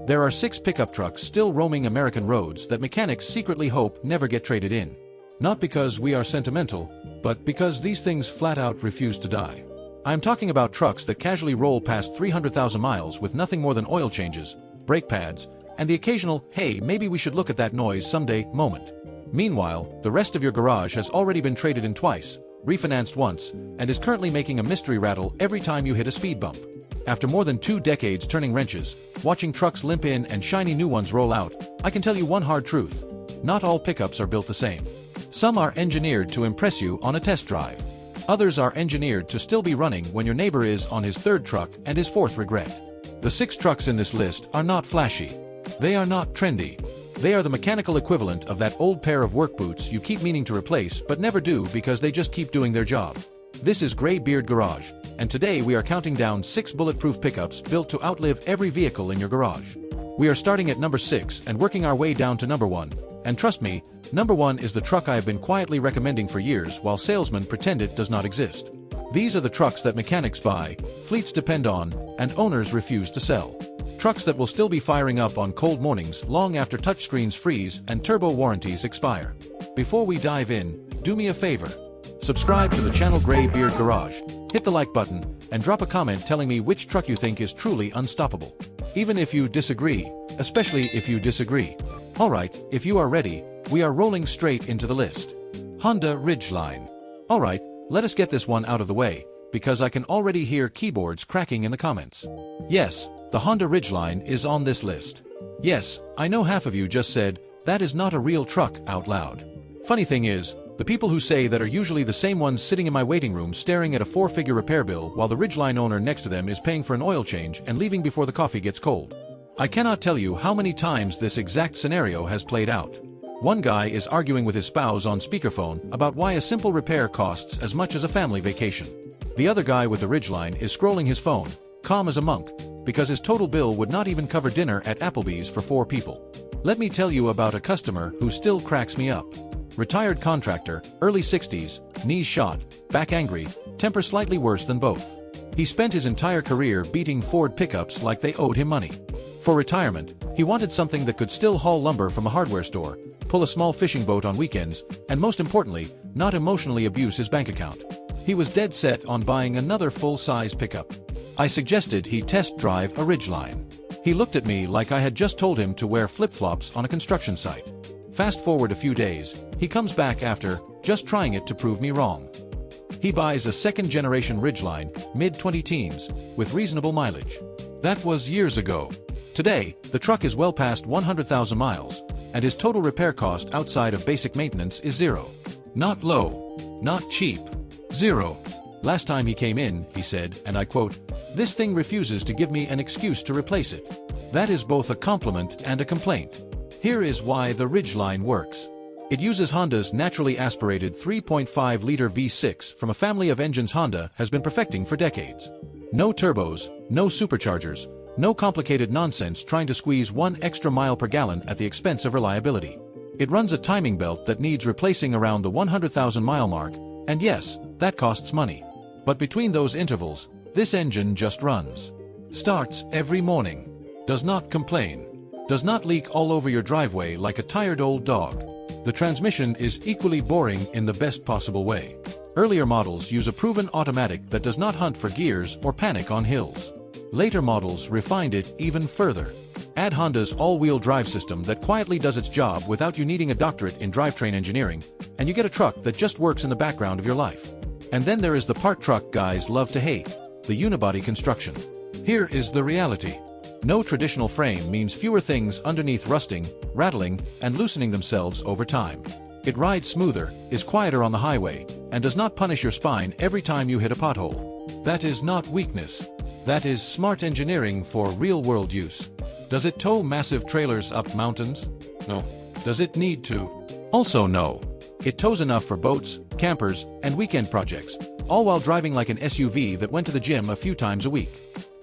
There are 6 pickup trucks still roaming American roads that mechanics secretly hope never get traded in. Not because we are sentimental, but because these things flat out refuse to die. I'm talking about trucks that casually roll past 300,000 miles with nothing more than oil changes, brake pads, and the occasional, hey, maybe we should look at that noise someday moment. Meanwhile, the rest of your garage has already been traded in twice, refinanced once, and is currently making a mystery rattle every time you hit a speed bump. After more than 2 decades turning wrenches, watching trucks limp in and shiny new ones roll out, I can tell you one hard truth. Not all pickups are built the same. Some are engineered to impress you on a test drive. Others are engineered to still be running when your neighbor is on his 3rd truck and his 4th regret. The 6 trucks in this list are not flashy. They are not trendy. They are the mechanical equivalent of that old pair of work boots you keep meaning to replace but never do because they just keep doing their job. This is Grey Beard Garage, and today we are counting down 6 bulletproof pickups built to outlive every vehicle in your garage. We are starting at number 6 and working our way down to number 1, and trust me, number 1 is the truck I have been quietly recommending for years while salesmen pretend it does not exist. These are the trucks that mechanics buy, fleets depend on, and owners refuse to sell. Trucks that will still be firing up on cold mornings long after touchscreens freeze and turbo warranties expire. Before we dive in, do me a favor. Subscribe to the channel Grey Beard Garage, hit the like button, and drop a comment telling me which truck you think is truly unstoppable. Even if you disagree, especially if you disagree. Alright, if you are ready, we are rolling straight into the list. Honda Ridgeline. Alright, let us get this one out of the way, because I can already hear keyboards cracking in the comments. Yes, the Honda Ridgeline is on this list. Yes, I know half of you just said, that is not a real truck out loud. Funny thing is, the people who say that are usually the same ones sitting in my waiting room staring at a 4-figure repair bill while the Ridgeline owner next to them is paying for an oil change and leaving before the coffee gets cold. I cannot tell you how many times this exact scenario has played out. One guy is arguing with his spouse on speakerphone about why a simple repair costs as much as a family vacation. The other guy with the Ridgeline is scrolling his phone, calm as a monk, because his total bill would not even cover dinner at Applebee's for 4 people. Let me tell you about a customer who still cracks me up. Retired contractor, early 60s, knees shot, back angry, temper slightly worse than both. He spent his entire career beating Ford pickups like they owed him money. For retirement, he wanted something that could still haul lumber from a hardware store, pull a small fishing boat on weekends, and most importantly, not emotionally abuse his bank account. He was dead set on buying another full-size pickup. I suggested he test drive a Ridgeline. He looked at me like I had just told him to wear flip-flops on a construction site. Fast forward a few days, he comes back after just trying it to prove me wrong. He buys a 2nd-generation Ridgeline, mid-20-teens, with reasonable mileage. That was years ago. Today, the truck is well past 100,000 miles, and his total repair cost outside of basic maintenance is 0. Not low. Not cheap. 0. Last time he came in, he said, and I quote, "This thing refuses to give me an excuse to replace it." That is both a compliment and a complaint. Here is why the Ridgeline works. It uses Honda's naturally aspirated 3.5-liter V6 from a family of engines Honda has been perfecting for decades. No turbos, no superchargers, no complicated nonsense trying to squeeze 1 extra mile per gallon at the expense of reliability. It runs a timing belt that needs replacing around the 100,000 mile mark, and yes, that costs money. But between those intervals, this engine just runs. Starts every morning. Does not complain. Does not leak all over your driveway like a tired old dog. The transmission is equally boring in the best possible way. Earlier models use a proven automatic that does not hunt for gears or panic on hills. Later models refined it even further. Add Honda's all-wheel drive system that quietly does its job without you needing a doctorate in drivetrain engineering, and you get a truck that just works in the background of your life. And then there is the part truck guys love to hate, the unibody construction. Here is the reality. No traditional frame means fewer things underneath rusting, rattling, and loosening themselves over time. It rides smoother, is quieter on the highway, and does not punish your spine every time you hit a pothole. That is not weakness. That is smart engineering for real-world use. Does it tow massive trailers up mountains? No. Does it need to? Also no. It tows enough for boats, campers, and weekend projects, all while driving like an SUV that went to the gym a few times a week.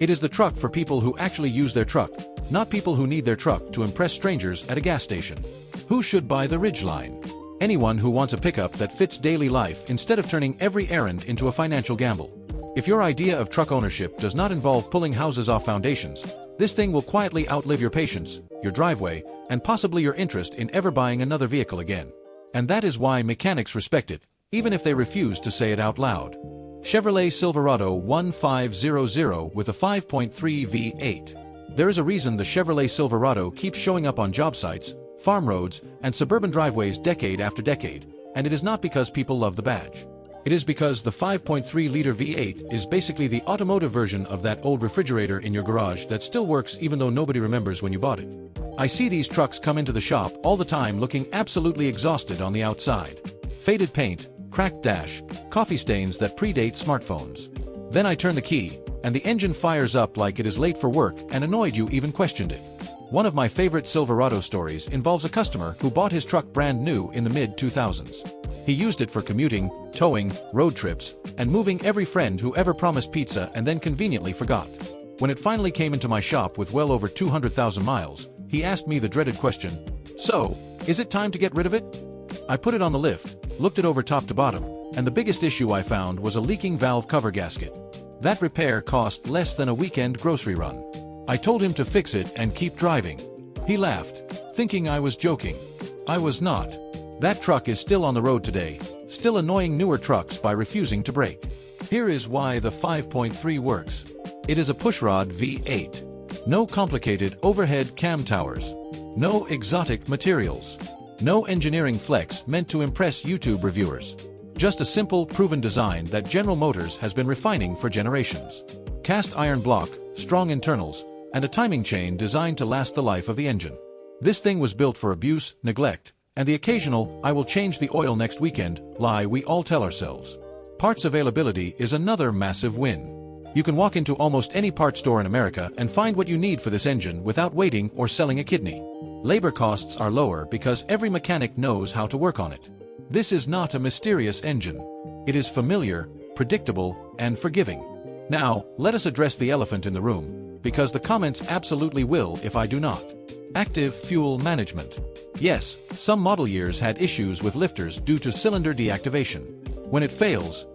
It is the truck for people who actually use their truck, not people who need their truck to impress strangers at a gas station. Who should buy the Ridgeline? Anyone who wants a pickup that fits daily life instead of turning every errand into a financial gamble. If your idea of truck ownership does not involve pulling houses off foundations, This thing will quietly outlive your patience, your driveway, and possibly your interest in ever buying another vehicle again. And that is why mechanics respect it, even if they refuse to say it out loud. Chevrolet Silverado 1500 with a 5.3 V8. There is a reason the Chevrolet Silverado keeps showing up on job sites, farm roads, and suburban driveways decade after decade, and it is not because people love the badge. It is because the 5.3-liter V8 is basically the automotive version of that old refrigerator in your garage that still works even though nobody remembers when you bought it. I see these trucks come into the shop all the time looking absolutely exhausted on the outside. Faded paint, cracked dash, coffee stains that predate smartphones. Then I turn the key, and the engine fires up like it is late for work and annoyed you even questioned it. One of my favorite Silverado stories involves a customer who bought his truck brand new in the mid-2000s. He used it for commuting, towing, road trips, and moving every friend who ever promised pizza and then conveniently forgot. When it finally came into my shop with well over 200,000 miles, he asked me the dreaded question, "So, is it time to get rid of it?" I put it on the lift, looked it over top to bottom, and the biggest issue I found was a leaking valve cover gasket. That repair cost less than a weekend grocery run. I told him to fix it and keep driving. He laughed, thinking I was joking. I was not. That truck is still on the road today, still annoying newer trucks by refusing to brake. Here is why the 5.3 works. It is a pushrod V8. No complicated overhead cam towers. No exotic materials. No engineering flex meant to impress YouTube reviewers. Just a simple, proven design that General Motors has been refining for generations. Cast iron block, strong internals, and a timing chain designed to last the life of the engine. This thing was built for abuse, neglect, and the occasional "I will change the oil next weekend" lie we all tell ourselves. Parts availability is another massive win. You can walk into almost any parts store in America and find what you need for this engine without waiting or selling a kidney. Labor costs are lower because every mechanic knows how to work on it. This is not a mysterious engine. It is familiar, predictable, and forgiving. Now, let us address the elephant in the room, because the comments absolutely will if I do not. Active fuel management. Yes, some model years had issues with lifters due to cylinder deactivation. When it fails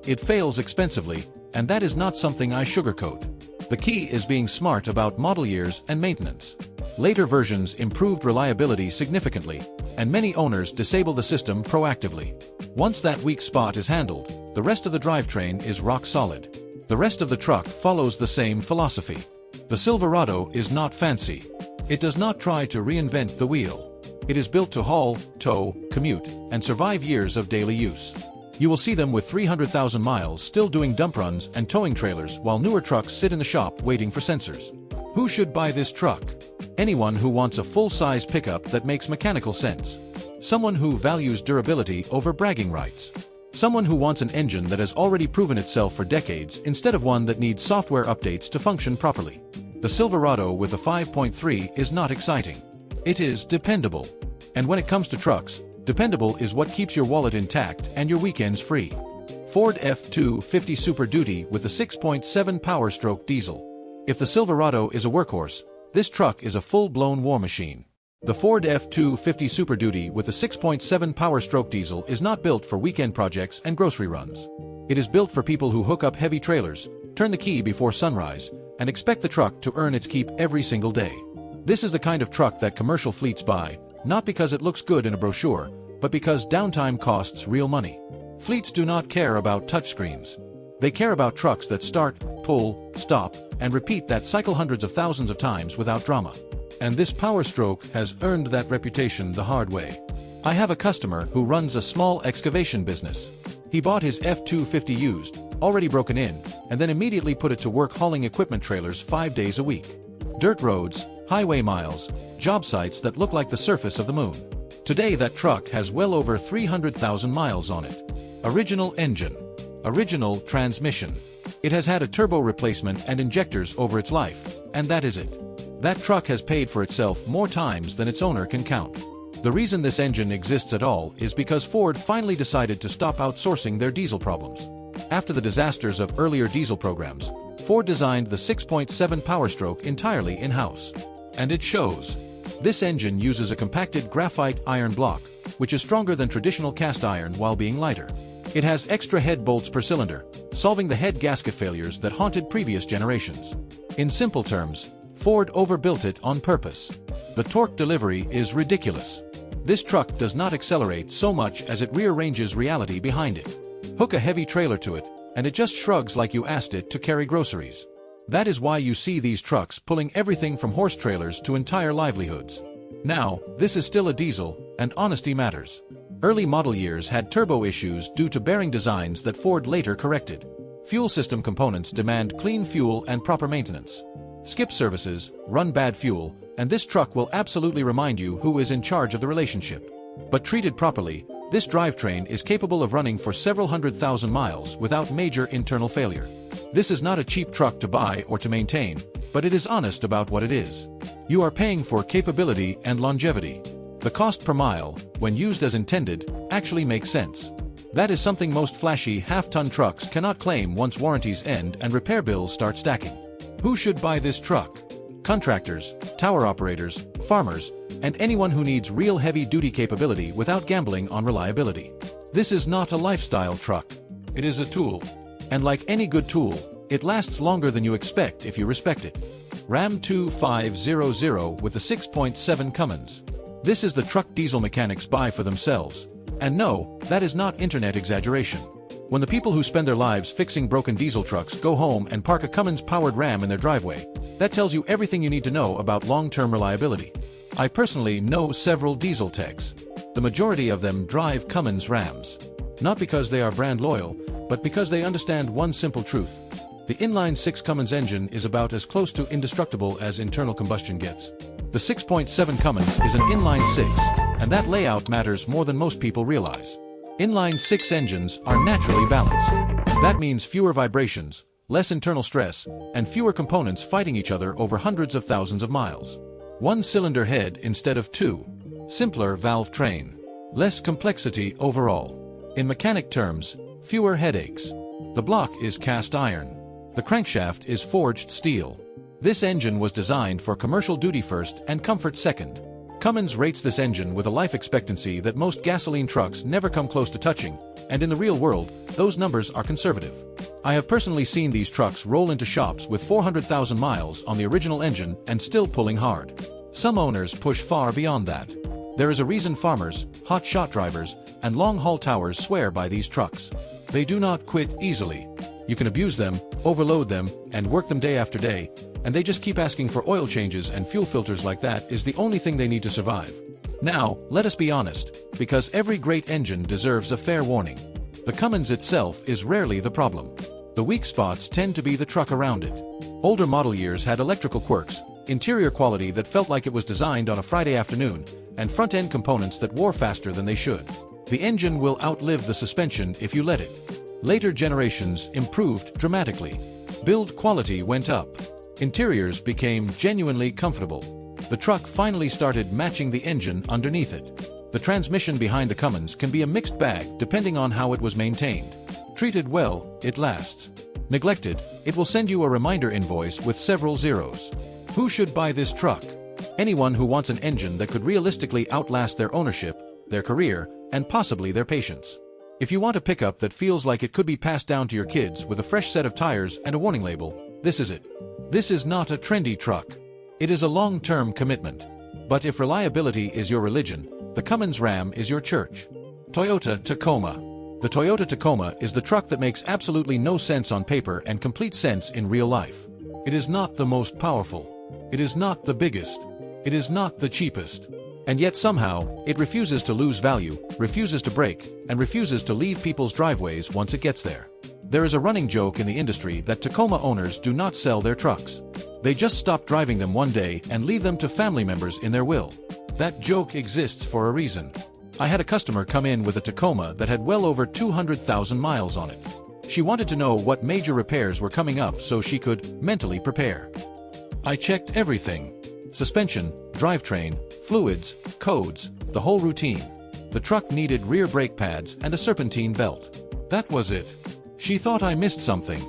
expensively, and that is not something I sugarcoat. The key is being smart about model years and maintenance. Later versions improved reliability significantly, and many owners disable the system proactively. Once that weak spot is handled, the rest of the drivetrain is rock solid. The rest of the truck follows the same philosophy. The Silverado is not fancy. It does not try to reinvent the wheel. It is built to haul, tow, commute, and survive years of daily use. You will see them with 300,000 miles still doing dump runs and towing trailers while newer trucks sit in the shop waiting for sensors. Who should buy this truck? Anyone who wants a full-size pickup that makes mechanical sense. Someone who values durability over bragging rights. Someone who wants an engine that has already proven itself for decades instead of one that needs software updates to function properly. The Silverado with a 5.3 is not exciting. It is dependable. And when it comes to trucks, dependable is what keeps your wallet intact and your weekends free. Ford F-250 Super Duty with a 6.7 Power Stroke diesel. If the Silverado is a workhorse, this truck is a full-blown war machine. The Ford F-250 Super Duty with a 6.7 Power Stroke diesel is not built for weekend projects and grocery runs. It is built for people who hook up heavy trailers, turn the key before sunrise, and expect the truck to earn its keep every single day. This is the kind of truck that commercial fleets buy, not because it looks good in a brochure, but because downtime costs real money. Fleets do not care about touchscreens. They care about trucks that start, pull, stop, and repeat that cycle hundreds of thousands of times without drama. And this Power Stroke has earned that reputation the hard way. I have a customer who runs a small excavation business. He bought his F-250 used, already broken in, and then immediately put it to work hauling equipment trailers 5 days a week. Dirt roads, highway miles, job sites that look like the surface of the moon. Today that truck has well over 300,000 miles on it. Original engine. Original transmission. It has had a turbo replacement and injectors over its life, and that is it. That truck has paid for itself more times than its owner can count. The reason this engine exists at all is because Ford finally decided to stop outsourcing their diesel problems. After the disasters of earlier diesel programs, Ford designed the 6.7 Power Stroke entirely in-house. And it shows. This engine uses a compacted graphite iron block, which is stronger than traditional cast iron while being lighter. It has extra head bolts per cylinder, solving the head gasket failures that haunted previous generations. In simple terms, Ford overbuilt it on purpose. The torque delivery is ridiculous. This truck does not accelerate so much as it rearranges reality behind it. Hook a heavy trailer to it, and it just shrugs like you asked it to carry groceries. That is why you see these trucks pulling everything from horse trailers to entire livelihoods. Now, this is still a diesel, and honesty matters. Early model years had turbo issues due to bearing designs that Ford later corrected. Fuel system components demand clean fuel and proper maintenance. Skip services, run bad fuel, and this truck will absolutely remind you who is in charge of the relationship. But treated properly, this drivetrain is capable of running for several 100,000 miles without major internal failure. This is not a cheap truck to buy or to maintain, but it is honest about what it is. You are paying for capability and longevity. The cost per mile, when used as intended, actually makes sense. That is something most flashy half-ton trucks cannot claim once warranties end and repair bills start stacking. Who should buy this truck? Contractors, tower operators, farmers, and anyone who needs real heavy-duty capability without gambling on reliability. This is not a lifestyle truck. It is a tool. And like any good tool, it lasts longer than you expect if you respect it. Ram 2500 with the 6.7 Cummins. This is the truck diesel mechanics buy for themselves. And no, that is not internet exaggeration. When the people who spend their lives fixing broken diesel trucks go home and park a Cummins-powered Ram in their driveway, that tells you everything you need to know about long-term reliability. I personally know several diesel techs. The majority of them drive Cummins Rams. Not because they are brand loyal, but because they understand one simple truth. The inline-6 Cummins engine is about as close to indestructible as internal combustion gets. The 6.7 Cummins is an inline-6, and that layout matters more than most people realize. Inline-6 engines are naturally balanced. That means fewer vibrations, less internal stress, and fewer components fighting each other over hundreds of thousands of miles. One cylinder head instead of two. Simpler valve train. Less complexity overall. In mechanic terms, fewer headaches. The block is cast iron. The crankshaft is forged steel. This engine was designed for commercial duty first and comfort second. Cummins rates this engine with a life expectancy that most gasoline trucks never come close to touching, and in the real world, those numbers are conservative. I have personally seen these trucks roll into shops with 400,000 miles on the original engine and still pulling hard. Some owners push far beyond that. There is a reason farmers, hot shot drivers, and long-haul towers swear by these trucks. They do not quit easily. You can abuse them, overload them, and work them day after day, and they just keep asking for oil changes and fuel filters like that is the only thing they need to survive. Now, let us be honest, because every great engine deserves a fair warning. The Cummins itself is rarely the problem. The weak spots tend to be the truck around it. Older model years had electrical quirks, interior quality that felt like it was designed on a Friday afternoon, and front-end components that wore faster than they should. The engine will outlive the suspension if you let it. Later generations improved dramatically. Build quality went up. Interiors became genuinely comfortable. The truck finally started matching the engine underneath it. The transmission behind the Cummins can be a mixed bag depending on how it was maintained. Treated well, it lasts. Neglected, it will send you a reminder invoice with several zeros. Who should buy this truck? Anyone who wants an engine that could realistically outlast their ownership, their career, and possibly their patience. If you want a pickup that feels like it could be passed down to your kids with a fresh set of tires and a warning label, this is it. This is not a trendy truck. It is a long-term commitment. But if reliability is your religion, the Cummins Ram is your church. Toyota Tacoma. The Toyota Tacoma is the truck that makes absolutely no sense on paper and complete sense in real life. It is not the most powerful. It is not the biggest. It is not the cheapest. And yet somehow, it refuses to lose value, refuses to break, and refuses to leave people's driveways once it gets there. There is a running joke in the industry that Tacoma owners do not sell their trucks. They just stop driving them one day and leave them to family members in their will. That joke exists for a reason. I had a customer come in with a Tacoma that had well over 200,000 miles on it. She wanted to know what major repairs were coming up so she could mentally prepare. I checked everything. Suspension, drivetrain, fluids, codes, the whole routine. The truck needed rear brake pads and a serpentine belt. That was it. She thought I missed something.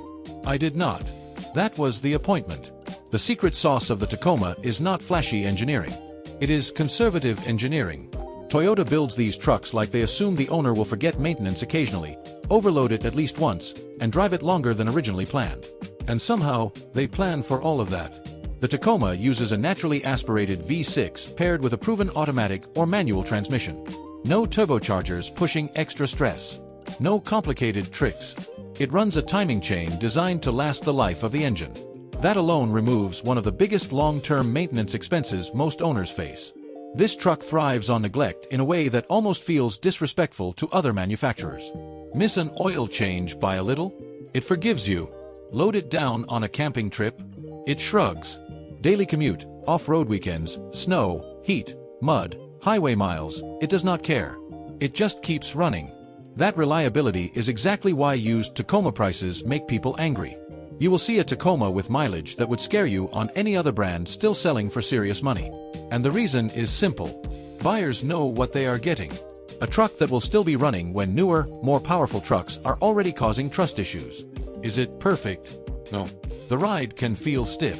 I did not. That was the appointment. The secret sauce of the Tacoma is not flashy engineering. It is conservative engineering. Toyota builds these trucks like they assume the owner will forget maintenance occasionally, overload it at least once, and drive it longer than originally planned. And somehow, they plan for all of that. The Tacoma uses a naturally aspirated V6 paired with a proven automatic or manual transmission. No turbochargers pushing extra stress. No complicated tricks. It runs a timing chain designed to last the life of the engine. That alone removes one of the biggest long-term maintenance expenses most owners face. This truck thrives on neglect in a way that almost feels disrespectful to other manufacturers. Miss an oil change by a little? It forgives you. Load it down on a camping trip? It shrugs. Daily commute, off-road weekends, snow, heat, mud, highway miles, it does not care. It just keeps running. That reliability is exactly why used Tacoma prices make people angry. You will see a Tacoma with mileage that would scare you on any other brand still selling for serious money. And the reason is simple. Buyers know what they are getting. A truck that will still be running when newer, more powerful trucks are already causing trust issues. Is it perfect? No. The ride can feel stiff.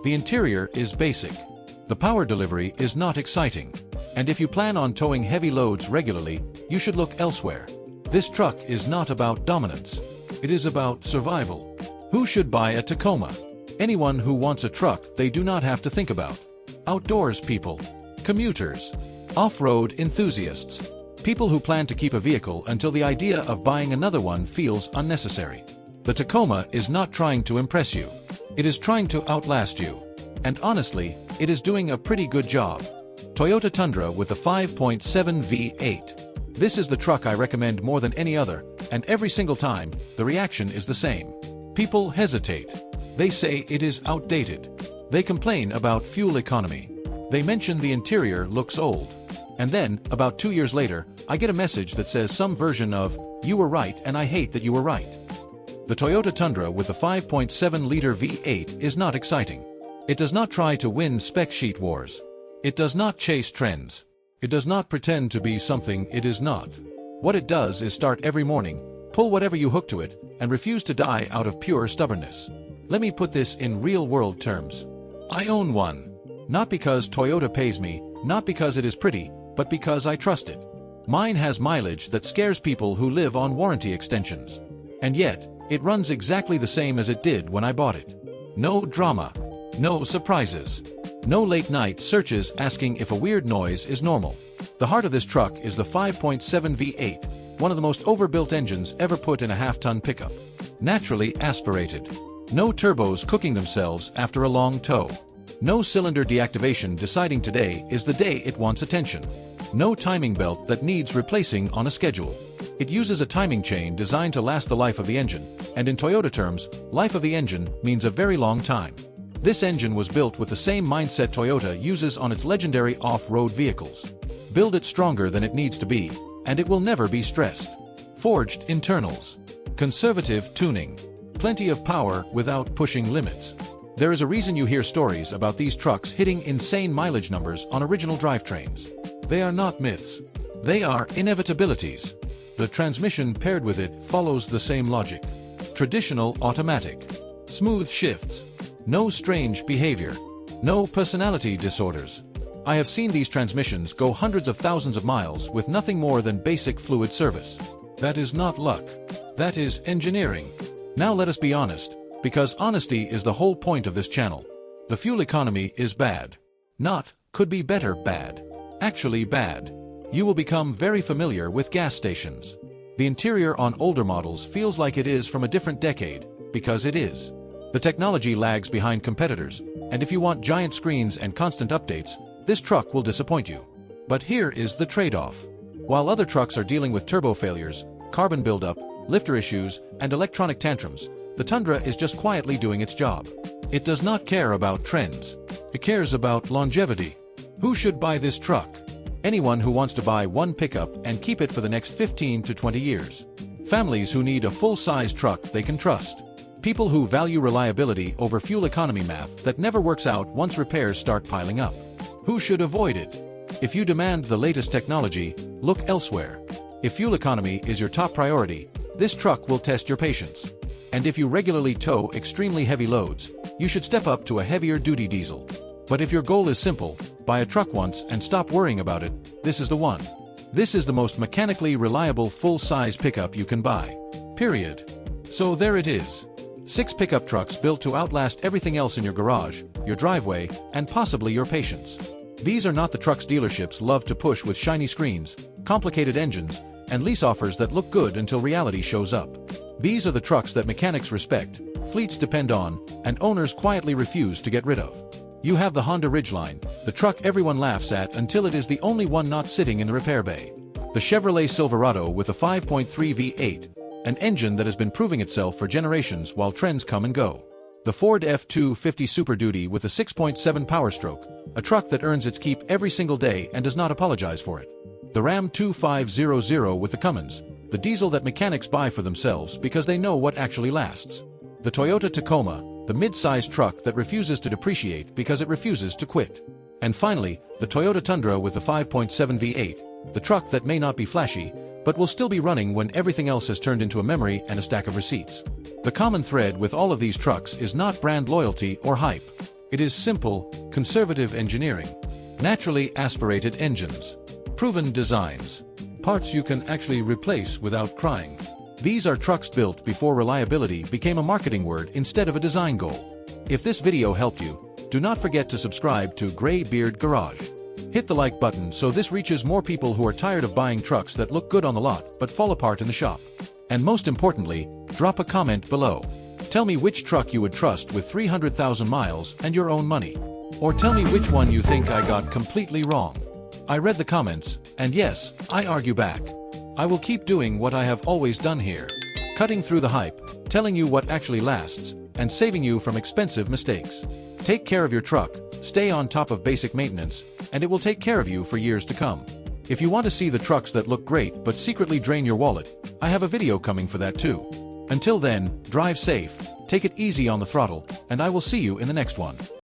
The interior is basic. The power delivery is not exciting. And if you plan on towing heavy loads regularly, you should look elsewhere. This truck is not about dominance. It is about survival. Who should buy a Tacoma? Anyone who wants a truck they do not have to think about. Outdoors people. Commuters. Off-road enthusiasts. People who plan to keep a vehicle until the idea of buying another one feels unnecessary. The Tacoma is not trying to impress you. It is trying to outlast you. And honestly, it is doing a pretty good job. Toyota Tundra with a 5.7 V8. This is the truck I recommend more than any other, and every single time, the reaction is the same. People hesitate. They say it is outdated. They complain about fuel economy. They mention the interior looks old. And then, about 2 years later, I get a message that says some version of, "You were right and I hate that you were right." The Toyota Tundra with the 5.7-liter V8 is not exciting. It does not try to win spec sheet wars. It does not chase trends. It does not pretend to be something it is not. What it does is start every morning, pull whatever you hook to it, and refuse to die out of pure stubbornness. Let me put this in real-world terms. I own one. Not because Toyota pays me, not because it is pretty, but because I trust it. Mine has mileage that scares people who live on warranty extensions. And yet, it runs exactly the same as it did when I bought it. No drama. No surprises. No late-night searches asking if a weird noise is normal. The heart of this truck is the 5.7 V8, one of the most overbuilt engines ever put in a half-ton pickup. Naturally aspirated. No turbos cooking themselves after a long tow. No cylinder deactivation deciding today is the day it wants attention. No timing belt that needs replacing on a schedule. It uses a timing chain designed to last the life of the engine, and in Toyota terms, life of the engine means a very long time. This engine was built with the same mindset Toyota uses on its legendary off-road vehicles. Build it stronger than it needs to be, and it will never be stressed. Forged internals. Conservative tuning. Plenty of power without pushing limits. There is a reason you hear stories about these trucks hitting insane mileage numbers on original drivetrains. They are not myths. They are inevitabilities. The transmission paired with it follows the same logic. Traditional automatic. Smooth shifts. No strange behavior. No personality disorders. I have seen these transmissions go hundreds of thousands of miles with nothing more than basic fluid service. That is not luck. That is engineering. Now let us be honest, because honesty is the whole point of this channel. The fuel economy is bad. Not, could be better bad. Actually bad. You will become very familiar with gas stations. The interior on older models feels like it is from a different decade, because it is. The technology lags behind competitors, and if you want giant screens and constant updates, this truck will disappoint you. But here is the trade-off. While other trucks are dealing with turbo failures, carbon buildup, lifter issues, and electronic tantrums, the Tundra is just quietly doing its job. It does not care about trends. It cares about longevity. Who should buy this truck? Anyone who wants to buy one pickup and keep it for the next 15 to 20 years. Families who need a full-size truck they can trust. People who value reliability over fuel economy math that never works out once repairs start piling up. Who should avoid it? If you demand the latest technology, look elsewhere. If fuel economy is your top priority, this truck will test your patience. And if you regularly tow extremely heavy loads, you should step up to a heavier duty diesel. But if your goal is simple, buy a truck once and stop worrying about it, this is the one. This is the most mechanically reliable full-size pickup you can buy. Period. So there it is. 6 pickup trucks built to outlast everything else in your garage, your driveway, and possibly your patience. These are not the trucks dealerships love to push with shiny screens, complicated engines, and lease offers that look good until reality shows up. These are the trucks that mechanics respect, fleets depend on, and owners quietly refuse to get rid of. You have the Honda Ridgeline, the truck everyone laughs at until it is the only one not sitting in the repair bay. The Chevrolet Silverado with a 5.3 V8, an engine that has been proving itself for generations while trends come and go. The Ford F-250 Super Duty with a 6.7 power stroke, a truck that earns its keep every single day and does not apologize for it. The Ram 2500 with the Cummins, the diesel that mechanics buy for themselves because they know what actually lasts. The Toyota Tacoma, the mid-sized truck that refuses to depreciate because it refuses to quit. And finally, the Toyota Tundra with the 5.7 V8, the truck that may not be flashy, but will still be running when everything else has turned into a memory and a stack of receipts. The common thread with all of these trucks is not brand loyalty or hype. It is simple, conservative engineering. Naturally aspirated engines. Proven designs. Parts you can actually replace without crying. These are trucks built before reliability became a marketing word instead of a design goal. If this video helped you, do not forget to subscribe to Graybeard Garage. Hit the like button so this reaches more people who are tired of buying trucks that look good on the lot but fall apart in the shop. And most importantly, drop a comment below. Tell me which truck you would trust with 300,000 miles and your own money. Or tell me which one you think I got completely wrong. I read the comments, and yes, I argue back. I will keep doing what I have always done here. Cutting through the hype, telling you what actually lasts, and saving you from expensive mistakes. Take care of your truck, stay on top of basic maintenance, and it will take care of you for years to come. If you want to see the trucks that look great but secretly drain your wallet, I have a video coming for that too. Until then, drive safe, take it easy on the throttle, and I will see you in the next one.